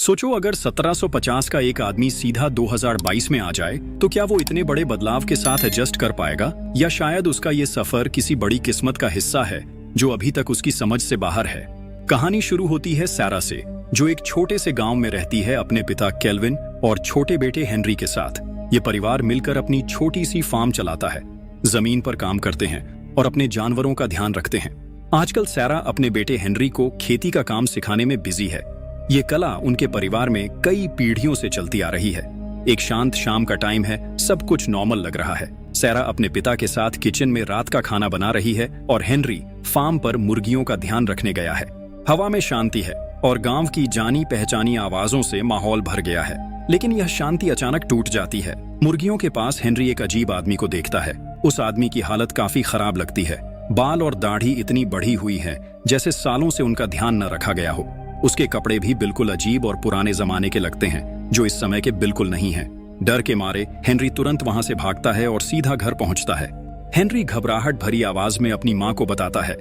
सोचो अगर 1750 का एक आदमी सीधा 2022 में आ जाए तो क्या वो इतने बड़े बदलाव के साथ एडजस्ट कर पाएगा, या शायद उसका ये सफर किसी बड़ी किस्मत का हिस्सा है जो अभी तक उसकी समझ से बाहर है। कहानी शुरू होती है सैरा से, जो एक छोटे से गांव में रहती है अपने पिता केल्विन और छोटे बेटे हेनरी के साथ। ये परिवार मिलकर अपनी छोटी सी फार्म चलाता है, जमीन पर काम करते हैं और अपने जानवरों का ध्यान रखते हैं। आजकल सैरा अपने बेटे हेनरी को खेती का काम सिखाने में बिजी है। ये कला उनके परिवार में कई पीढ़ियों से चलती आ रही है। एक शांत शाम का टाइम है, सब कुछ नॉर्मल लग रहा है। सैरा अपने पिता के साथ किचन में रात का खाना बना रही है और हेनरी फार्म पर मुर्गियों का ध्यान रखने गया है। हवा में शांति है और गांव की जानी पहचानी आवाजों से माहौल भर गया है। लेकिन यह शांति अचानक टूट जाती है। मुर्गियों के पास हेनरी एक अजीब आदमी को देखता है। उस आदमी की हालत काफी खराब लगती है। बाल और दाढ़ी इतनी बढ़ी हुई है जैसे सालों से उनका ध्यान न रखा गया हो। उसके कपड़े भी बिल्कुल अजीब और पुराने जमाने के लगते हैं, जो इस समय के बिल्कुल नहीं हैं। डर के मारे हेनरी तुरंत वहां से भागता है और सीधा घर पहुंचता है। हेनरी घबराहट भरी आवाज में अपनी मां को बताता है।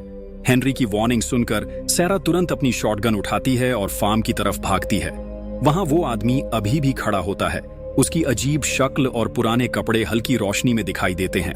हेनरी की वार्निंग सुनकर सैरा तुरंत अपनी शॉटगन उठाती है और फार्म की तरफ भागती है। वहां वो आदमी अभी भी खड़ा होता है। उसकी अजीब शक्ल और पुराने कपड़े हल्की रोशनी में दिखाई देते हैं।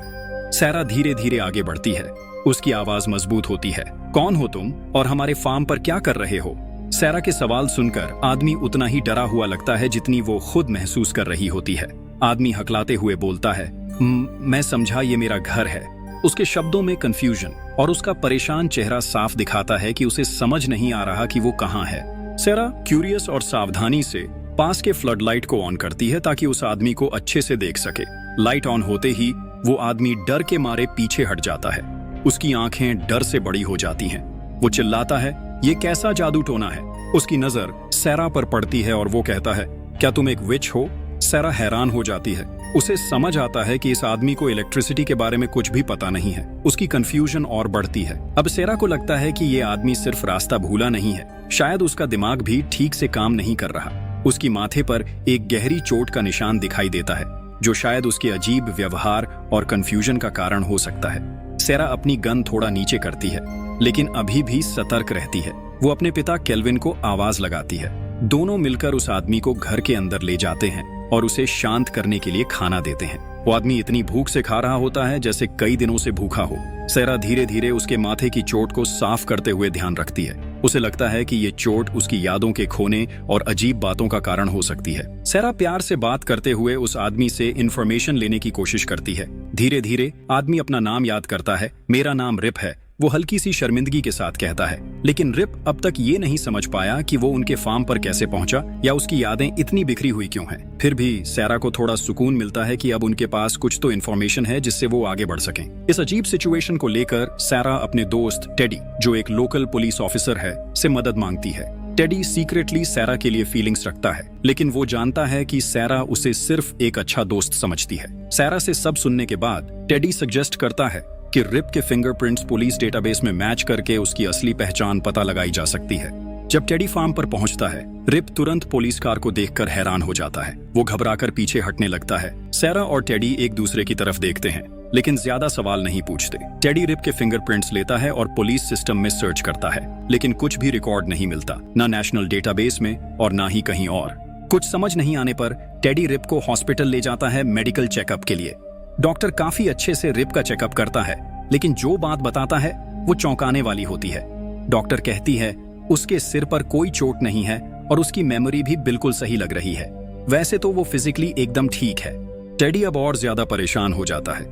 सैरा धीरे धीरे आगे बढ़ती है। उसकी आवाज मजबूत होती है। कौन हो तुम और हमारे फार्म पर क्या कर रहे हो? सैरा के सवाल सुनकर आदमी उतना ही डरा हुआ लगता है जितनी वो खुद महसूस कर रही होती है। आदमी हकलाते हुए बोलता है, मैं समझा ये मेरा घर है। उसके शब्दों में कंफ्यूजन और उसका परेशान चेहरा साफ दिखाता है कि उसे समझ नहीं आ रहा कि वो कहाँ है। सैरा क्यूरियस और सावधानी से पास के फ्लड लाइट को ऑन करती है ताकि उस आदमी को अच्छे से देख सके। लाइट ऑन होते ही वो आदमी डर के मारे पीछे हट जाता है। उसकी आंखें डर से बड़ी हो जाती हैं। वो चिल्लाता है, ये कैसा जादू टोना है? उसकी नजर सैरा पर पड़ती है और वो कहता है, क्या तुम एक विच हो? सैरा हैरान हो जाती है। उसे समझ आता है कि इस आदमी को इलेक्ट्रिसिटी के बारे में कुछ भी पता नहीं है। उसकी कंफ्यूजन और बढ़ती है। अब सैरा को लगता है कि ये आदमी सिर्फ रास्ता भूला नहीं है, शायद उसका दिमाग भी ठीक से काम नहीं कर रहा। उसकी माथे पर एक गहरी चोट का निशान दिखाई देता है, जो शायद उसके अजीब व्यवहार और कंफ्यूजन का कारण हो सकता है। सैरा अपनी गन थोड़ा नीचे करती है, लेकिन अभी भी सतर्क रहती है। वो अपने पिता केल्विन को आवाज लगाती है। दोनों मिलकर उस आदमी को घर के अंदर ले जाते हैं और उसे शांत करने के लिए खाना देते हैं। वो आदमी इतनी भूख से खा रहा होता है जैसे कई दिनों से भूखा हो। सैरा धीरे धीरे उसके माथे की चोट को साफ करते हुए ध्यान रखती है। उसे लगता है कि ये चोट उसकी यादों के खोने और अजीब बातों का कारण हो सकती है। सैरा प्यार से बात करते हुए उस आदमी से इंफॉर्मेशन लेने की कोशिश करती है। धीरे धीरे आदमी अपना नाम याद करता है। मेरा नाम रिप है, वो हल्की सी शर्मिंदगी के साथ कहता है। लेकिन रिप अब तक ये नहीं समझ पाया कि वो उनके फार्म पर कैसे पहुंचा या उसकी यादें इतनी बिखरी हुई क्यों हैं। फिर भी सैरा को थोड़ा सुकून मिलता है कि अब उनके पास कुछ तो इन्फॉर्मेशन है जिससे वो आगे बढ़ सकें। इस अजीब सिचुएशन को लेकर सैरा अपने दोस्त टेडी, जो एक लोकल पुलिस ऑफिसर है, से मदद मांगती है। टेडी सीक्रेटली सैरा के लिए फीलिंग्स रखता है, लेकिन वो जानता है कि सैरा उसे सिर्फ एक अच्छा दोस्त समझती है। सैरा से सब सुनने के बाद टेडी सजेस्ट करता है कि रिप के फिंगरप्रिंट्स पुलिस डेटाबेस में मैच करके उसकी असली पहचान पता लगाई जा सकती है। जब टेडी फार्म पर पहुंचता है, रिप तुरंत पुलिस कार को देखकर हैरान हो जाता है। वो घबराकर पीछे हटने लगता है। सैरा और टेडी एक दूसरे की तरफ देखते हैं, लेकिन ज्यादा सवाल नहीं पूछते। टेडी रिप के फिंगरप्रिंट्स लेता है और पुलिस सिस्टम में सर्च करता है, लेकिन कुछ भी रिकॉर्ड नहीं मिलता, ना नेशनल डेटाबेस में और ना ही कहीं और। कुछ समझ नहीं आने पर टेडी रिप को हॉस्पिटल ले जाता है मेडिकल चेकअप के लिए। डॉक्टर काफी अच्छे से रिप का चेकअप करता है, लेकिन जो बात बताता है वो चौंकाने वाली होती है। डॉक्टर कहती है उसके सिर पर कोई चोट नहीं है और उसकी मेमोरी भी बिल्कुल सही लग रही है। वैसे तो वो फिजिकली एकदम ठीक है। टेडी अब और ज्यादा परेशान हो जाता है,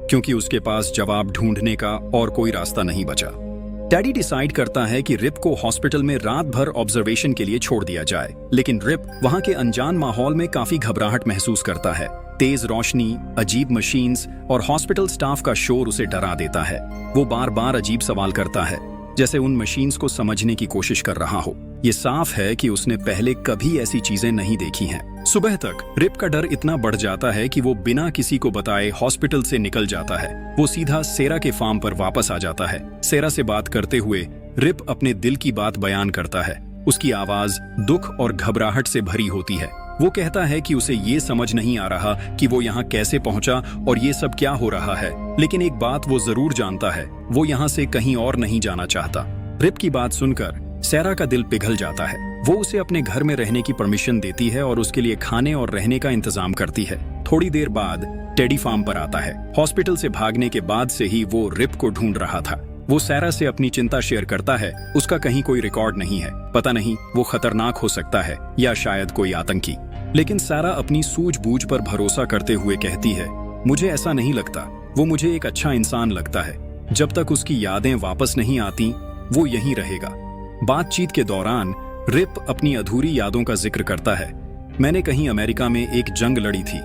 क्योंकि उसके पास जवाब ढूंढने का और कोई रास्ता नहीं बचा। टेडी डिसाइड करता है कि रिप को हॉस्पिटल में रात भर ऑब्जर्वेशन के लिए छोड़ दिया जाए, लेकिन रिप वहां के अनजान माहौल में काफी घबराहट महसूस करता है। तेज रोशनी, अजीब मशीन्स और हॉस्पिटल स्टाफ का शोर उसे डरा देता है। वो बार बार अजीब सवाल करता है, जैसे उन मशीन्स को समझने की कोशिश कर रहा हो। ये साफ है कि उसने पहले कभी ऐसी चीजें नहीं देखी हैं। सुबह तक रिप का डर इतना बढ़ जाता है कि वो बिना किसी को बताए हॉस्पिटल से निकल जाता है। वो सीधा सैरा के फार्म पर वापस आ जाता है। सैरा से बात करते हुए रिप अपने दिल की बात बयान करता है। उसकी आवाज दुख और घबराहट से भरी होती है। वो कहता है कि उसे ये समझ नहीं आ रहा कि वो यहाँ कैसे पहुंचा और ये सब क्या हो रहा है, लेकिन एक बात वो जरूर जानता है, वो यहाँ से कहीं और नहीं जाना चाहता। रिप की बात सुनकर सैरा का दिल पिघल जाता है। वो उसे अपने घर में रहने की परमिशन देती है और उसके लिए खाने और रहने का इंतजाम करती है। थोड़ी देर बाद टेडी फार्म पर आता है। हॉस्पिटल से भागने के बाद से ही वो रिप को ढूंढ रहा था। वो सैरा से अपनी चिंता शेयर करता है। उसका कहीं कोई रिकॉर्ड नहीं है, पता नहीं वो खतरनाक हो सकता है या शायद कोई आतंकी। लेकिन सैरा अपनी सूझबूझ पर भरोसा करते हुए कहती है, मुझे ऐसा नहीं लगता, वो मुझे एक अच्छा इंसान लगता है। जब तक उसकी यादें वापस नहीं आती वो यहीं रहेगा। बातचीत के दौरान रिप अपनी अधूरी यादों का जिक्र करता है। मैंने कहीं अमेरिका में एक जंग लड़ी थी,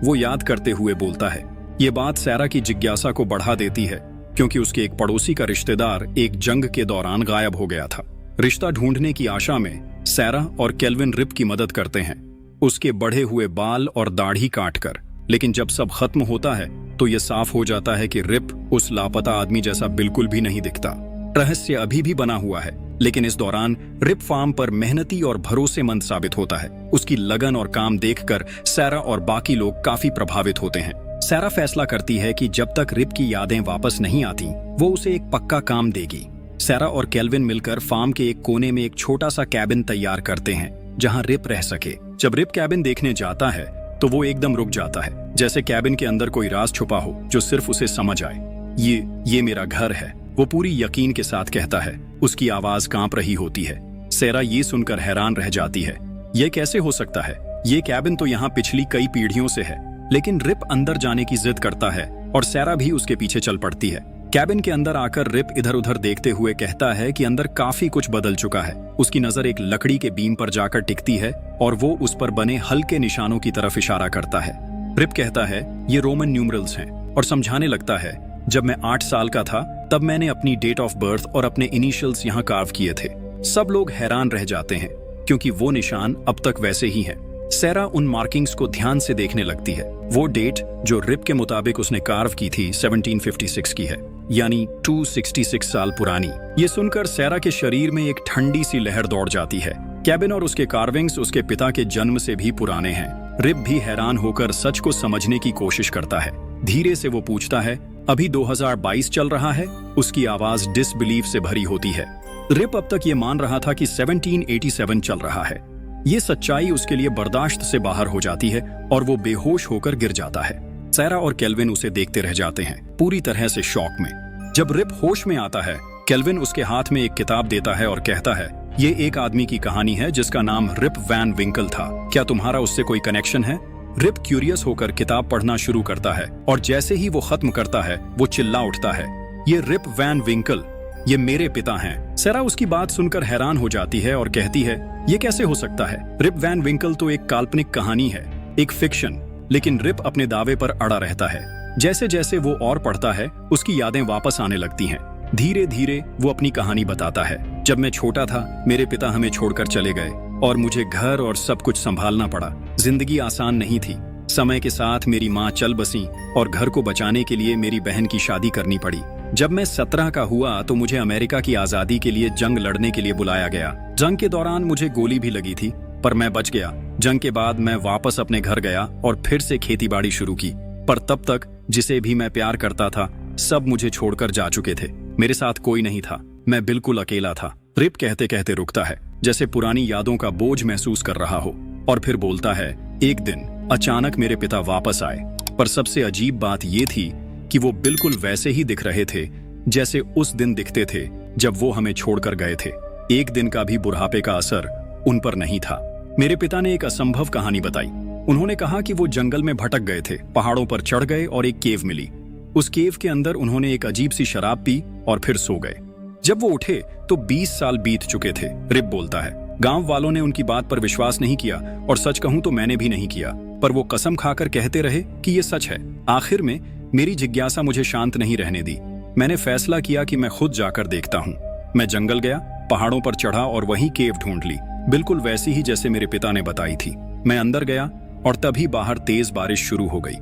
वो याद करते हुए बोलता है। ये बात सैरा की जिज्ञासा को बढ़ा देती है क्योंकि उसके एक पड़ोसी का रिश्तेदार एक जंग के दौरान गायब हो गया था। रिश्ता ढूंढने की आशा में सैरा और केल्विन रिप की मदद करते हैं, उसके बढ़े हुए बाल और दाढ़ी काटकर। लेकिन जब सब खत्म होता है तो यह साफ हो जाता है कि रिप उस लापता आदमी जैसा बिल्कुल भी नहीं दिखता। रहस्य अभी भी बना हुआ है, लेकिन इस दौरान रिप फार्म पर मेहनती और भरोसेमंद साबित होता है। उसकी लगन और काम देखकर सैरा और बाकी लोग काफी प्रभावित होते हैं। सैरा फैसला करती है कि जब तक रिप की यादें वापस नहीं आती वो उसे एक पक्का काम देगी। सैरा और केल्विन मिलकर फार्म के एक कोने में एक छोटा सा कैबिन तैयार करते हैं जहां रिप रह सके। जब रिप कैबिन देखने जाता है तो वो एकदम रुक जाता है, जैसे कैबिन के अंदर कोई राज छुपा हो जो सिर्फ उसे समझ आए। ये मेरा घर है, वो पूरी यकीन के साथ कहता है। उसकी आवाज कांप रही होती है। सैरा ये सुनकर हैरान रह जाती है, ये कैसे हो सकता है? ये कैबिन तो यहाँ पिछली कई पीढ़ियों से है। लेकिन रिप अंदर जाने की जिद करता है और सैरा भी उसके पीछे चल पड़ती है। कैबिन के अंदर आकर रिप इधर उधर देखते हुए कहता है कि अंदर काफी कुछ बदल चुका है। उसकी नजर एक लकड़ी के बीम पर जाकर टिकती है और वो उस पर बने हल्के निशानों की तरफ इशारा करता है। रिप कहता है ये रोमन न्यूमरल्स हैं और समझाने लगता है, जब मैं 8 साल का था तब मैंने अपनी डेट ऑफ बर्थ और अपने इनिशियल्स यहाँ कार्व किए थे। सब लोग हैरान रह जाते हैं क्योंकि वो निशान अब तक वैसे ही हैं। सैरा उन मार्किंग्स को ध्यान से देखने लगती है। वो डेट जो रिप के मुताबिक उसने कार्व की थी 1756 की है, यानी 266 साल पुरानी। ये सुनकर सैरा के शरीर में एक ठंडी सी लहर दौड़ जाती है। कैबिन और उसके कार्विंग्स उसके पिता के जन्म से भी पुराने हैं। रिप भी हैरान होकर सच को समझने की कोशिश करता है। धीरे से वो पूछता है, अभी 2022 चल रहा है? उसकी आवाज डिसबिलीफ से भरी होती है। रिप अब तक ये मान रहा था कि 1787 चल रहा है। ये सच्चाई उसके लिए बर्दाश्त से बाहर हो जाती है और वो बेहोश होकर गिर जाता है। सैरा और केल्विन उसे देखते रह जाते हैं, पूरी तरह से शॉक में। जब रिप होश में आता है, केल्विन उसके हाथ में एक किताब देता है और कहता है, ये एक आदमी की कहानी है जिसका नाम रिप वैन विंकल था। क्या तुम्हारा उससे कोई कनेक्शन है? रिप क्यूरियस होकर किताब पढ़ना शुरू करता है और जैसे ही वो खत्म करता है वो चिल्ला उठता है, ये रिप वैन विंकल, ये मेरे पिता हैं। सैरा उसकी बात सुनकर हैरान हो जाती है और कहती है, ये कैसे हो सकता है? रिप वैन विंकल तो एक काल्पनिक कहानी है, एक फिक्शन। लेकिन रिप अपने दावे पर अड़ा रहता है। जैसे जैसे वो और पढ़ता है उसकी यादें वापस आने लगती हैं। धीरे धीरे वो अपनी कहानी बताता है, जब मैं छोटा था मेरे पिता हमें छोड़कर चले गए और मुझे घर और सब कुछ संभालना पड़ा। जिंदगी आसान नहीं थी। समय के साथ मेरी माँ चल बसी और घर को बचाने के लिए मेरी बहन की शादी करनी पड़ी। जब मैं 17 का हुआ तो मुझे अमेरिका की आजादी के लिए जंग लड़ने के लिए बुलाया गया। जंग के दौरान मुझे गोली भी लगी थी पर मैं बच गया। जंग के बाद मैं वापस अपने घर गया और फिर से खेतीबाड़ी शुरू की। पर तब तक जिसे भी मैं प्यार करता था सब मुझे छोड़कर जा चुके थे। मेरे साथ कोई नहीं था, मैं बिल्कुल अकेला था। रिप कहते कहते रुकता है, जैसे पुरानी यादों का बोझ महसूस कर रहा हो, और फिर बोलता है, एक दिन अचानक मेरे पिता वापस आए। पर सबसे अजीब बात ये थी कि वो बिल्कुल वैसे ही दिख रहे थे जैसे उस दिन दिखते थे जब वो हमें छोड़कर गए थे। एक दिन का भी बुढ़ापे का असर उन पर नहीं था। मेरे पिता ने एक असंभव कहानी बताई। उन्होंने कहा कि वो जंगल में भटक गए थे, पहाड़ों पर चढ़ गए और एक केव मिली। उस केव के अंदर उन्होंने एक अजीब सी शराब पी और फिर सो गए। जब वो उठे तो 20 साल बीत चुके थे। रिप बोलता है, गांव वालों ने उनकी बात पर विश्वास नहीं किया और सच कहूं तो मैंने भी नहीं किया, पर वो कसम खाकर कहते रहे कि ये सच है। आखिर में मेरी जिज्ञासा मुझे शांत नहीं रहने दी। मैंने फैसला किया कि मैं खुद जाकर देखता हूँ। मैं जंगल गया, पहाड़ों पर चढ़ा और वहीं केव ढूंढ ली, बिल्कुल वैसी ही जैसे मेरे पिता ने बताई थी। मैं अंदर गया और तभी बाहर तेज बारिश शुरू हो गई।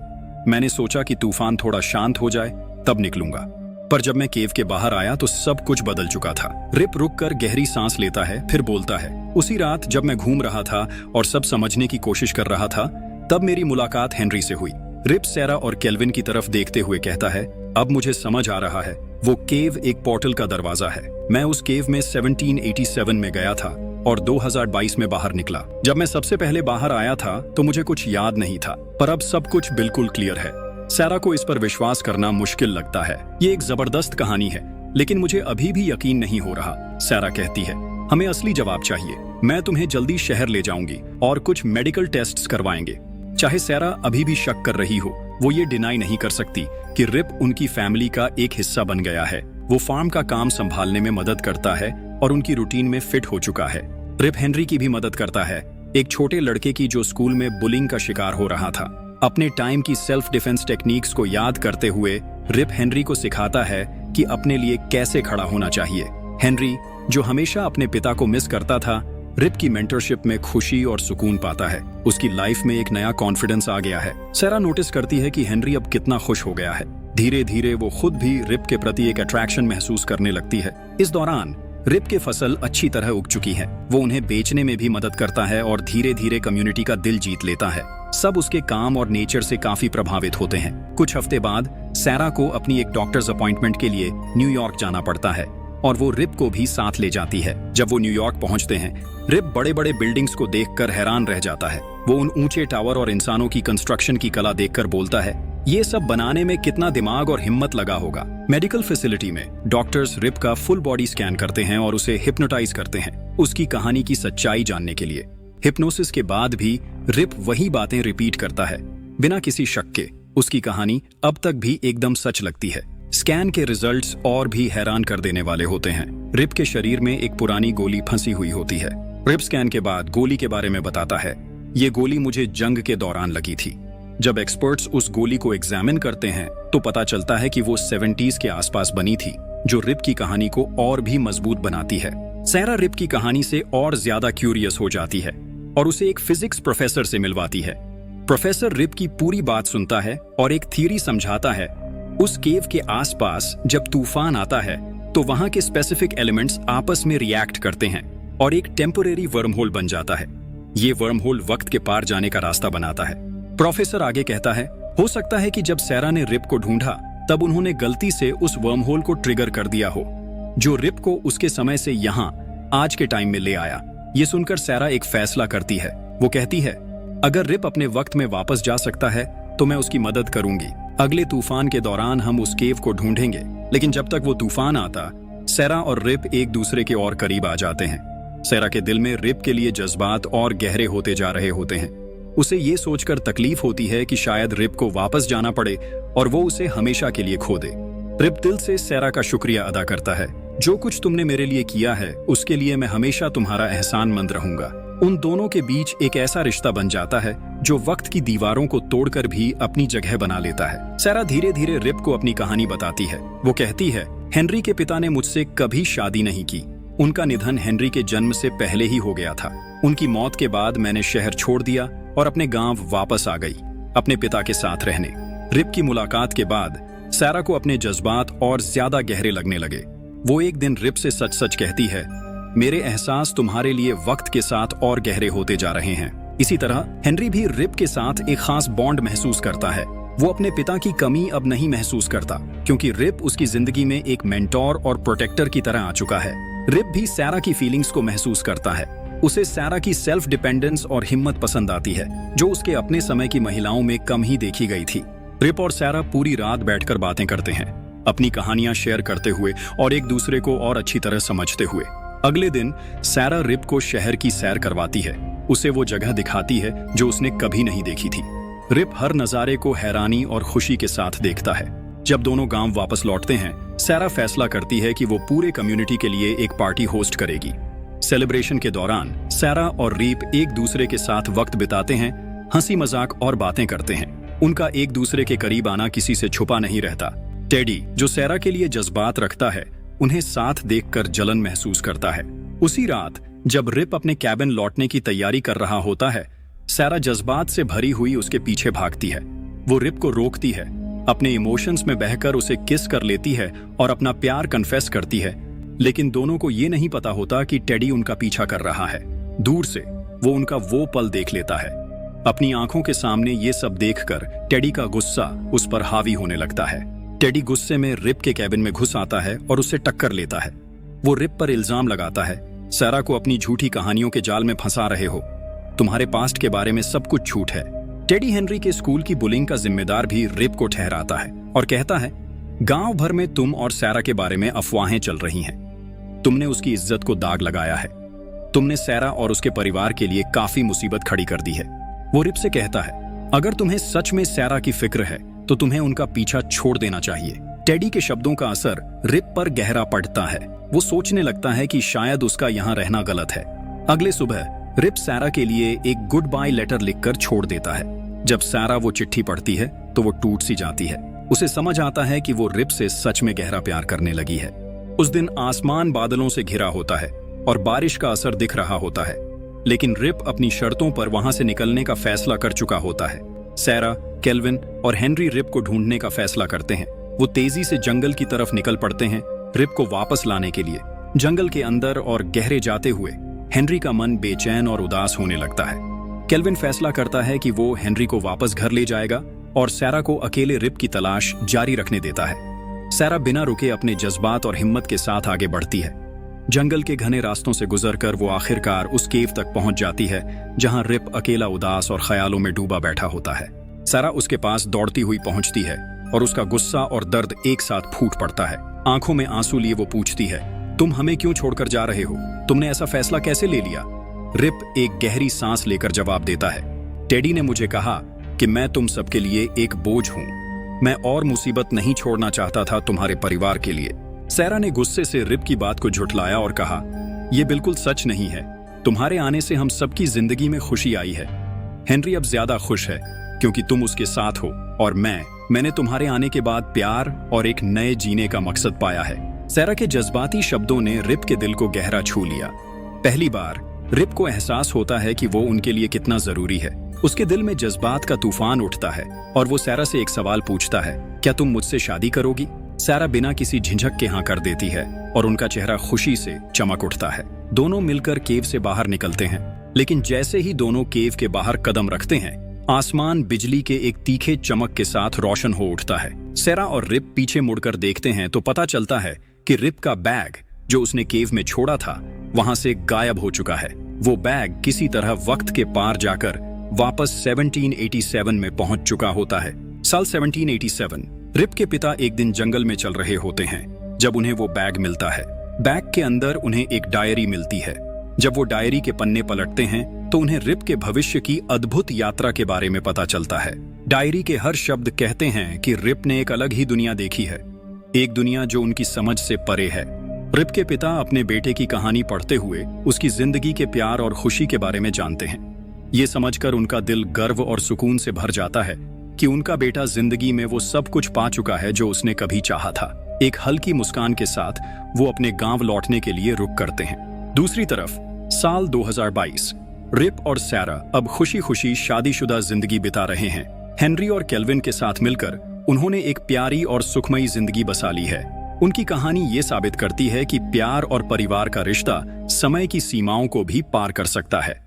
मैंने सोचा कि तूफान थोड़ा शांत हो जाए तब निकलूंगा, पर जब मैं केव के बाहर आया तो सब कुछ बदल चुका था। रिप रुककर गहरी सांस लेता है, फिर बोलता है, उसी रात जब मैं घूम रहा था और सब समझने की कोशिश कर रहा था तब मेरी मुलाकात हेनरी से हुई। रिप सैरा और केल्विन की तरफ देखते हुए कहता है, अब मुझे समझ आ रहा है, वो केव एक पोर्टल का दरवाजा है। मैं उस केव में 1787 में गया था और 2022 में बाहर निकला। जब मैं सबसे पहले बाहर आया था तो मुझे कुछ याद नहीं था, पर अब सब कुछ बिल्कुल क्लियर है। सैरा को इस पर विश्वास करना मुश्किल लगता है। ये एक जबरदस्त कहानी है, लेकिन मुझे अभी भी यकीन नहीं हो रहा। सैरा कहती है, हमें असली जवाब चाहिए। मैं तुम्हें जल्दी शहर ले जाऊंगी और कुछ मेडिकल टेस्ट्स करवाएंगे। चाहे सैरा अभी भी शक कर रही हो, वो ये डिनाई नहीं कर सकती कि रिप उनकी फैमिली का एक हिस्सा बन गया है। वो फार्म का काम संभालने में मदद करता है और उनकी रूटीन में फिट हो चुका है। रिप हेनरी की भी मदद करता है, एक छोटे लड़के की जो स्कूल में बुलिंग का शिकार हो रहा था। अपने टाइम की सेल्फ डिफेंस टेक्निक्स को याद करते हुए रिप हेनरी को सिखाता है कि अपने लिए कैसे खड़ा होना चाहिए। हेनरी, जो हमेशा अपने पिता को मिस करता था, रिप की मेंटरशिप में खुशी और सुकून पाता है। उसकी लाइफ में एक नया कॉन्फिडेंस आ गया है। सैरा नोटिस करती है कि हेनरी अब कितना खुश हो गया है। धीरे धीरे वो खुद भी रिप के प्रति एक अट्रैक्शन महसूस करने लगती है। इस दौरान रिप की फसल अच्छी तरह उग चुकी है। वो उन्हें बेचने में भी मदद करता है और धीरे धीरे कम्युनिटी का दिल जीत लेता है। सब उसके काम और नेचर से काफी प्रभावित होते हैं। कुछ हफ्ते बाद सैरा को अपनी एक डॉक्टर्स अपॉइंटमेंट के लिए न्यूयॉर्क जाना पड़ता है और वो रिप को भी साथ ले जाती है। जब वो न्यूयॉर्क पहुंचते हैं, रिप बड़े बड़े बिल्डिंग्स को देखकर हैरान रह जाता है। वो उन ऊंचे टावर और इंसानों की कंस्ट्रक्शन की कला देखकर बोलता है, ये सब बनाने में कितना दिमाग और हिम्मत लगा होगा। मेडिकल फैसिलिटी में डॉक्टर्स रिप का फुल बॉडी स्कैन करते हैं और उसे हिप्नोटाइज करते हैं, उसकी कहानी की सच्चाई जानने के लिए। हिप्नोसिस के बाद भी रिप वही बातें रिपीट करता है, बिना किसी शक के। उसकी कहानी अब तक भी एकदम सच लगती है। स्कैन के रिजल्ट्स और भी हैरान कर देने वाले होते हैं। रिप के शरीर में एक पुरानी गोली फंसी हुई होती है। रिप स्कैन के बाद गोली के बारे में बताता है, ये गोली मुझे जंग के दौरान लगी थी। जब एक्सपर्ट्स उस गोली को एग्जामिन करते हैं तो पता चलता है कि वो 70s के आसपास बनी थी, जो रिप की कहानी को और भी मजबूत बनाती है। सैरा रिप की कहानी से और ज्यादा क्यूरियस हो जाती है और उसे एक फिजिक्स प्रोफेसर से मिलवाती है। प्रोफेसर रिप की पूरी बात सुनता है और एक थ्योरी समझाता है। उस केव के आसपास जब तूफान आता है तो वहां के स्पेसिफिक एलिमेंट्स आपस में रिएक्ट करते हैं और एक टेम्परेरी वर्म होल बन जाता है। ये वर्म होल वक्त के पार जाने का रास्ता बनाता है। प्रोफेसर आगे कहता है, हो सकता है कि जब सैरा ने रिप को ढूंढा तब उन्होंने गलती से उस वर्म होल को ट्रिगर कर दिया हो, जो रिप को उसके समय से यहाँ आज के टाइम में ले आया। ये सुनकर सैरा एक फैसला करती है। वो कहती है, अगर रिप अपने वक्त में वापस जा सकता है तो मैं उसकी मदद करूंगी। अगले तूफान के दौरान हम उस केव को ढूंढेंगे। लेकिन जब तक वो तूफान आता, सैरा और रिप एक दूसरे के और करीब आ जाते हैं। सैरा के दिल में रिप के लिए जज्बात और गहरे होते जा रहे होते हैं। उसे ये सोचकर तकलीफ होती है कि शायद रिप को वापस जाना पड़े और वो उसे हमेशा के लिए खो दे। रिप दिल से सैरा का शुक्रिया अदा करता है। जो कुछ तुमने मेरे लिए किया है उसके लिए मैं हमेशा तुम्हारा एहसानमंद रहूंगा। उन दोनों के बीच एक ऐसा रिश्ता बन जाता है जो वक्त की दीवारों को तोड़कर भी अपनी जगह बना लेता है। सैरा धीरे धीरे रिप को अपनी कहानी बताती है। वो कहती है, हेनरी के पिता ने मुझसे कभी शादी नहीं की। उनका निधन हेनरी के जन्म से पहले ही हो गया था। उनकी मौत के बाद मैंने शहर छोड़ दिया और अपने गांव वापस आ गई, अपने पिता के साथ रहने। रिप की मुलाकात के बाद सैरा को अपने जज्बात और ज्यादा गहरे लगने लगे। वो एक दिन रिप से सच सच कहती है, मेरे एहसास तुम्हारे लिए वक्त के साथ और गहरे होते जा रहे हैं। इसी तरह हेनरी भी रिप के साथ एक खास बॉन्ड महसूस करता है। वो अपने पिता की कमी अब नहीं महसूस करता, क्योंकि रिप उसकी जिंदगी में एक मेंटोर और प्रोटेक्टर की तरह आ चुका है। रिप भी सैरा की फीलिंग्स को महसूस करता है। उसे सैरा की सेल्फ डिपेंडेंस और हिम्मत पसंद आती है, जो उसके अपने समय की महिलाओं में कम ही देखी गई थी। रिप और सैरा पूरी रात बैठकर बातें करते हैं, अपनी कहानियां शेयर करते हुए और एक दूसरे को और अच्छी तरह समझते हुए। अगले दिन सैरा रिप को शहर की सैर करवाती है। उसे वो जगह दिखाती है जो उसने कभी नहीं देखी थी। रिप हर नजारे को हैरानी और खुशी के साथ देखता है। जब दोनों गांव वापस लौटते हैं, सैरा फैसला करती है कि वो पूरे कम्युनिटी के लिए एक पार्टी होस्ट करेगी। सेलिब्रेशन के दौरान सैरा और रिप एक दूसरे के साथ वक्त बिताते हैं, हंसी मजाक और बातें करते हैं। उनका एक दूसरे के करीब आना किसी से छुपा नहीं रहता। टेडी, जो सैरा के लिए जज्बात रखता है, उन्हें साथ देखकर जलन महसूस करता है। उसी रात जब रिप अपने कैबिन लौटने की तैयारी कर रहा होता है, सैरा जज्बात से भरी हुई उसके पीछे भागती है। वो रिप को रोकती है, अपने इमोशंस में बहकर उसे किस कर लेती है और अपना प्यार कन्फेस करती है। लेकिन दोनों को ये नहीं पता होता कि टेडी उनका पीछा कर रहा है। दूर से वो उनका वो पल देख लेता है। अपनी आंखों के सामने ये सब देखकर टेडी का गुस्सा उस पर हावी होने लगता है। टेडी गुस्से में रिप के कैबिन में घुस आता है और उसे टक्कर लेता है। वो रिप पर इल्जाम लगाता है, सैरा को अपनी झूठी कहानियों के जाल में फंसा रहे हो। तुम्हारे पास्ट के बारे में सब कुछ झूठ है। टेडी हेनरी के स्कूल की बुलिंग का जिम्मेदार भी रिप को ठहराता है और कहता है, गांव भर में तुम और सैरा के बारे में अफवाहें चल रही हैं। तुमने उसकी इज्जत को दाग लगाया है। तुमने सैरा और उसके परिवार के लिए काफी मुसीबत खड़ी कर दी है। वो रिप से कहता है, अगर तुम्हें सच में सैरा की फिक्र है तो तुम्हें उनका पीछा छोड़ देना चाहिए। टेडी के शब्दों का असर रिप पर गहरा पड़ता है। वो सोचने लगता है कि शायद उसका यहाँ रहना गलत है। अगले सुबह रिप सैरा के लिए एक गुड बाय लेटर लिखकर छोड़ देता है। जब सैरा वो चिट्ठी पढ़ती है तो वो टूट सी जाती है। उसे समझ आता है कि वो रिप से सच में गहरा प्यार करने लगी है। उस दिन आसमान बादलों से घिरा होता है और बारिश का असर दिख रहा होता है, लेकिन रिप अपनी शर्तों पर वहां से निकलने का फैसला कर चुका होता है। सैरा, केल्विन और हेनरी रिप को ढूंढने का फैसला करते हैं। वो तेजी से जंगल की तरफ निकल पड़ते हैं रिप को वापस लाने के लिए। जंगल के अंदर और गहरे जाते हुए हेनरी का मन बेचैन और उदास होने लगता है। केल्विन फैसला करता है कि वो हेनरी को वापस घर ले जाएगा और सैरा को अकेले रिप की तलाश जारी रखने देता है। सैरा बिना रुके अपने जज्बात और हिम्मत के साथ आगे बढ़ती है। जंगल के घने रास्तों से गुजरकर वो आखिरकार उस केव तक पहुंच जाती है जहां रिप अकेला उदास और ख्यालों में डूबा बैठा होता है। सैरा उसके पास दौड़ती हुई पहुंचती है और उसका गुस्सा और दर्द एक साथ फूट पड़ता है। आंखों में आंसू लिए वो पूछती है, तुम हमें क्यों छोड़कर जा रहे हो? तुमने ऐसा फैसला कैसे ले लिया? रिप एक गहरी सांस लेकर जवाब देता है, टेडी ने मुझे कहा कि मैं तुम सबके लिए एक बोझ हूं। मैं और मुसीबत नहीं छोड़ना चाहता था तुम्हारे परिवार के लिए। सैरा ने गुस्से से रिप की बात को झुठलाया और कहा, यह बिल्कुल सच नहीं है। तुम्हारे आने से हम सबकी जिंदगी में खुशी आई है। हेनरी अब ज्यादा खुश है क्योंकि तुम उसके साथ हो और मैंने तुम्हारे आने के बाद प्यार और एक नए जीने का मकसद पाया है। सैरा के जज्बाती शब्दों ने रिप के दिल को गहरा छू लिया। पहली बार रिप को एहसास होता है कि वो उनके लिए कितना जरूरी है। उसके दिल में जज्बात का तूफान उठता है और वो सैरा से एक सवाल पूछता है, क्या तुम मुझसे शादी करोगी? सैरा बिना किसी झिझक के हाँ कर देती है और उनका चेहरा खुशी से चमक उठता है। दोनों मिलकर केव से बाहर निकलते हैं, लेकिन जैसे ही दोनों केव के बाहर कदम रखते हैं, आसमान बिजली के एक तीखे चमक के साथ रोशन हो उठता है। सैरा और रिप पीछे मुड़कर देखते हैं तो पता चलता है कि रिप का बैग जो उसने केव में छोड़ा था वहां से गायब हो चुका है। वो बैग किसी तरह वक्त के पार जाकर वापस 1787 में पहुंच चुका होता है। साल 1787। रिप के पिता एक दिन जंगल में चल रहे होते हैं जब उन्हें वो बैग मिलता है। बैग के अंदर उन्हें एक डायरी मिलती है। जब वो डायरी के पन्ने पलटते हैं तो उन्हें रिप के भविष्य की अद्भुत यात्रा के बारे में पता चलता है। डायरी के हर शब्द कहते हैं कि रिप ने एक अलग ही दुनिया देखी है, एक दुनिया जो उनकी समझ से परे है। रिप के पिता अपने बेटे की कहानी पढ़ते हुए उसकी जिंदगी के प्यार और खुशी के बारे में जानते हैं। ये समझकर उनका दिल गर्व और सुकून से भर जाता है कि उनका बेटा जिंदगी में वो सब कुछ पा चुका है जो उसने कभी चाहा था। एक हल्की मुस्कान के साथ वो अपने गांव लौटने के लिए रुक करते हैं। दूसरी तरफ साल 2022। रिप और सैरा अब खुशी खुशी शादीशुदा जिंदगी बिता रहे हैं। हेनरी और केल्विन के साथ मिलकर उन्होंने एक प्यारी और सुखमयी जिंदगी बसा ली है। उनकी कहानी ये साबित करती है कि प्यार और परिवार का रिश्ता समय की सीमाओं को भी पार कर सकता है।